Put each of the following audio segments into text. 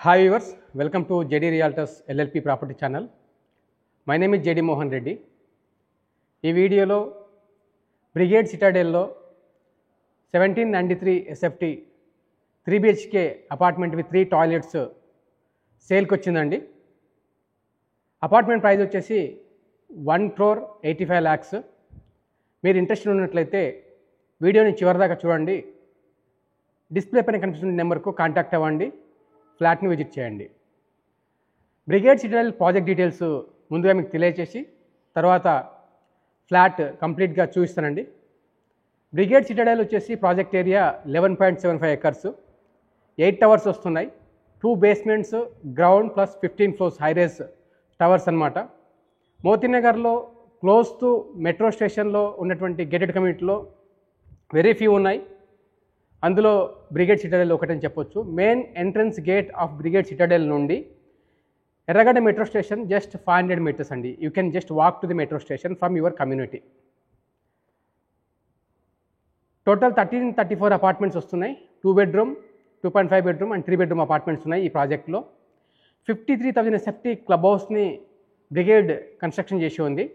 Hi viewers, welcome to JD Realtors LLP Property Channel. My name is JD Mohan Reddy. ఈ వీడియోలో Brigade సిటాడెల్లో 1793 SFT 3 BHK apartment with 3 toilets సేల్కి వచ్చిందండి. Apartment price వచ్చేసి 1,85 lakhs. మీరు interested ఉన్నట్లయితే వీడియోని చివరిదాకా చూడండి. డిస్ప్లే పైన కనిపిస్తున్న నెంబర్కు కాంటాక్ట్ అవ్వండి, ఫ్లాట్ని విజిట్ చేయండి. బ్రిగేడ్ సిటాడెల్ ప్రాజెక్ట్ డీటెయిల్స్ ముందుగా మీకు తెలియజేసి తర్వాత ఫ్లాట్ కంప్లీట్గా చూపిస్తానండి. బ్రిగేడ్ సిటాడెల్ వచ్చేసి ప్రాజెక్ట్ ఏరియా 11.75 acres, 8 towers వస్తున్నాయి. 2 basements, ground plus 15 floors high-rise towers అన్నమాట. మోతీనగర్లో క్లోజ్ టు మెట్రో స్టేషన్లో ఉన్నటువంటి గేటెడ్ కమ్యూనిటీలో వెరీ ఫ్యూ ఉన్నాయి. అందులో బ్రిగేడ్ సిటాడెల్ ఒకటని చెప్పొచ్చు. Main entrance gate of brigade Citadel నుండి ఎర్రగడ్డ మెట్రో స్టేషన్ జస్ట్ 500 meters అండి. You can just walk to the metro station from your community. Total 1334 apartments వస్తున్నాయి. 2 bedroom, 2.5 bedroom and 3 bedroom apartments ఉన్నాయి ఈ ప్రాజెక్ట్లో. 53,000 SFT క్లబ్ హౌస్ని బ్రిగేడ్ కన్స్ట్రక్షన్ చేసి ఉంది.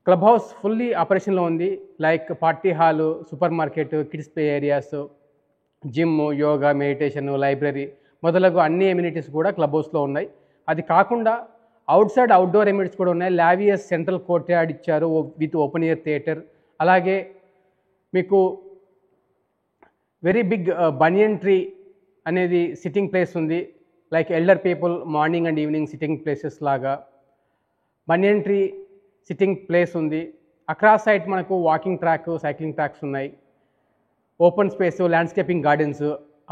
క్లబ్ హౌస్ ఫుల్లీ ఆపరేషన్లో ఉంది. Like party hall, super market, kids play areas, gym, yoga, meditation, library మొదలగు అన్ని ఎమ్యూనిటీస్ కూడా క్లబ్ హౌస్లో ఉన్నాయి. అది కాకుండా అవుట్ సైడ్ అవుట్డోర్ ఎమ్యూనిటీస్ కూడా ఉన్నాయి. లావియస్ సెంట్రల్ కోర్ట్ యార్డ్ ఇచ్చారు విత్ ఓపెన్ ఎయిర్ థియేటర్. అలాగే మీకు వెరీ బిగ్ బనియన్ ట్రీ అనేది సిట్టింగ్ ప్లేస్ ఉంది. Like elder people morning and evening sitting places లాగా బనియన్ ట్రీ సిట్టింగ్ ప్లేస్ ఉంది. అక్రాస్ సైడ్ మనకు వాకింగ్ ట్రాక్, సైక్లింగ్ ట్రాక్స్ ఉన్నాయి. Open space, landscaping gardens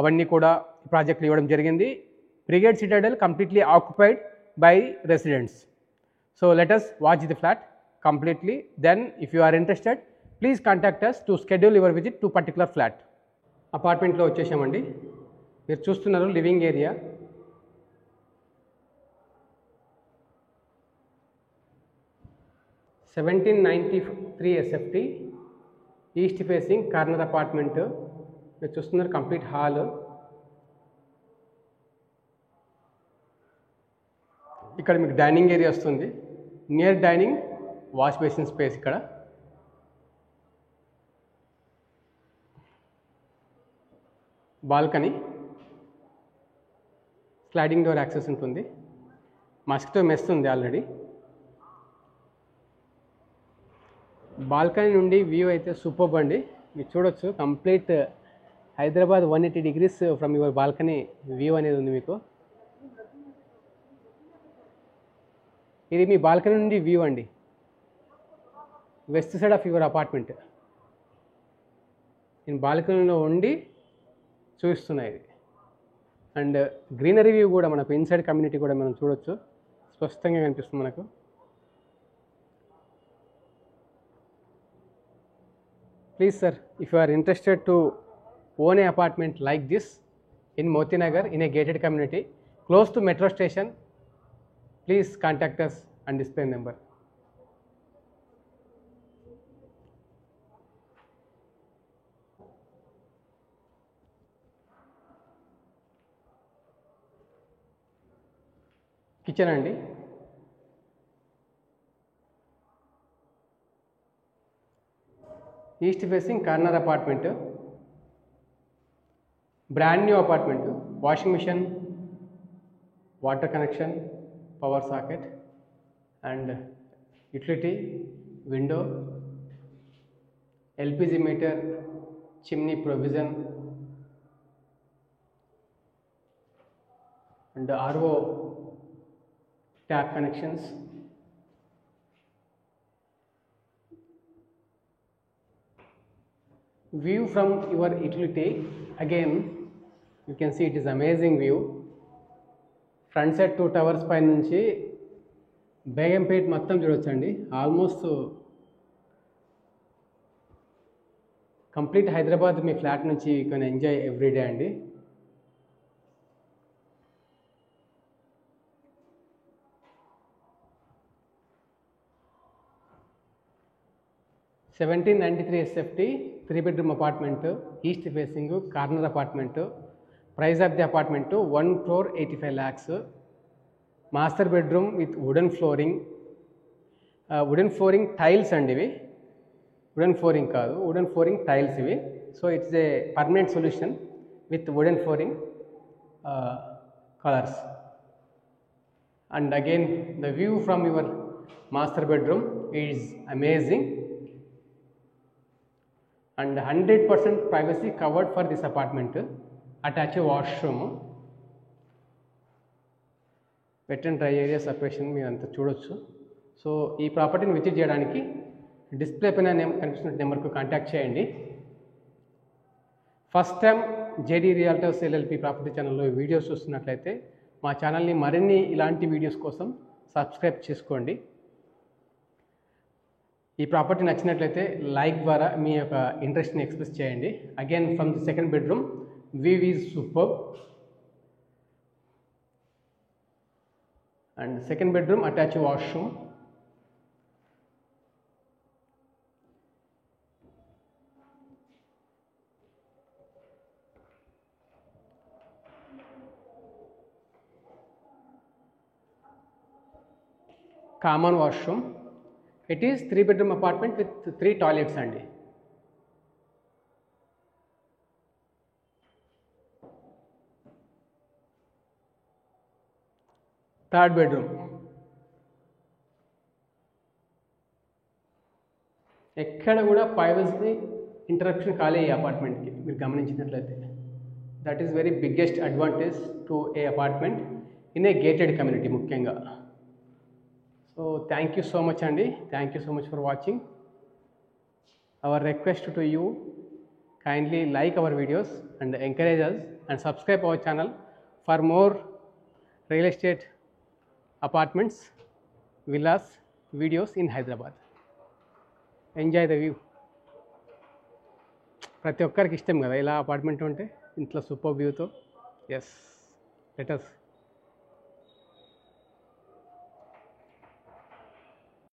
అవన్నీ కూడా ఈ ప్రాజెక్ట్లో ఇవ్వడం జరిగింది. Brigade Citadel completely occupied by residents. So let us watch the flat completely. Then if you are interested please contact us to schedule your visit to particular flat. అపార్ట్మెంట్లో వచ్చేసామండి. మీరు చూస్తున్నారు living area. (1793) SFT east facing corner apartment. మీరు చూస్తున్నారు complete hall. ఇక్కడ మీకు dining area వస్తుంది. Near dining wash basin space. ఇక్కడ బాల్కనీ, స్లైడింగ్ డోర్ యాక్సెస్ ఉంటుంది. మస్కిటో మెస్ ఉంది ఆల్రెడీ. బాల్కనీ నుండి వ్యూ అయితే సూపర్బ్ అండి. మీరు చూడొచ్చు complete Hyderabad 180 degrees from your balcony view అనేది ఉంది మీకు. ఇది మీ బాల్కనీ నుండి వ్యూ అండి, west side of your apartment. నేను బాల్కనీలో ఉండి చూపిస్తున్నా ఇది. అండ్ గ్రీనరీ వ్యూ కూడా మనకు ఇన్సైడ్ కమ్యూనిటీ కూడా మనం చూడొచ్చు, స్పష్టంగా కనిపిస్తుంది మనకు. Please sir, if you are interested to own an apartment like this in Motinagar in a gated community close to metro station, please contact us and display number. Kitchen అండి. East facing corner apartment, brand new apartment. Washing machine, water connection, power socket and utility, window, LPG meter, chimney provision and RO tap connections. View from your utility, again you can see it is amazing view. Front side 2 towers పై నుంచి బేగంపేట్ మొత్తం చూడొచ్చండి. Almost complete Hyderabad మీ flat నుంచి you can enjoy everyday అండి. (1793) SFT 3 bedroom apartment, east facing corner apartment. Price of the apartment 1,85 lakhs. Master bedroom with wooden flooring tiles అండి ఇవి. Wooden flooring కాదు, wooden flooring tiles ఇవి. So it's a permanent solution with wooden flooring colours. And again the view from your master bedroom is amazing. And 100% privacy covered for this apartment. Attach a washroom. Wet and dry area separation మీరు అంతా చూడొచ్చు. So ఈ ప్రాపర్టీని visit చేయడానికి display పైన కనిపిస్తున్న నెంబర్కు contact చేయండి. First time JD realtors LLP property ఛానల్లో వీడియోస్ చూస్తున్నట్లయితే మా ఛానల్ని మరిన్ని ఇలాంటి వీడియోస్ కోసం సబ్స్క్రైబ్ చేసుకోండి. ఈ ప్రాపర్టీ నచ్చినట్లయితే లైక్ ద్వారా మీ యొక్క ఇంట్రెస్ట్ని ఎక్స్ప్రెస్ చేయండి. Again from the second bedroom view is super. And second bedroom attach washroom. Common washroom. It is 3-bedroom apartment with 3 toilets అండి. Third bedroom. ఎక్కడ కూడా ప్రైవసీ ఇంటరప్షన్ కాలే ఈ అపార్ట్మెంట్కి మీరు గమనించినట్లయితే. That is very biggest advantage to A apartment in a gated community ముఖ్యంగా. So thank you so much Andy. Thank you so much for watching. Our request to you, kindly like our videos and encourage us and subscribe our channel for more real estate apartments, villas, videos in Hyderabad. Enjoy the view. ప్రతి ఒక్కరికి ఇష్టం కదా ఇలా apartment ఉంటే ఇంట్లో super వ్యూతో. Yes, let us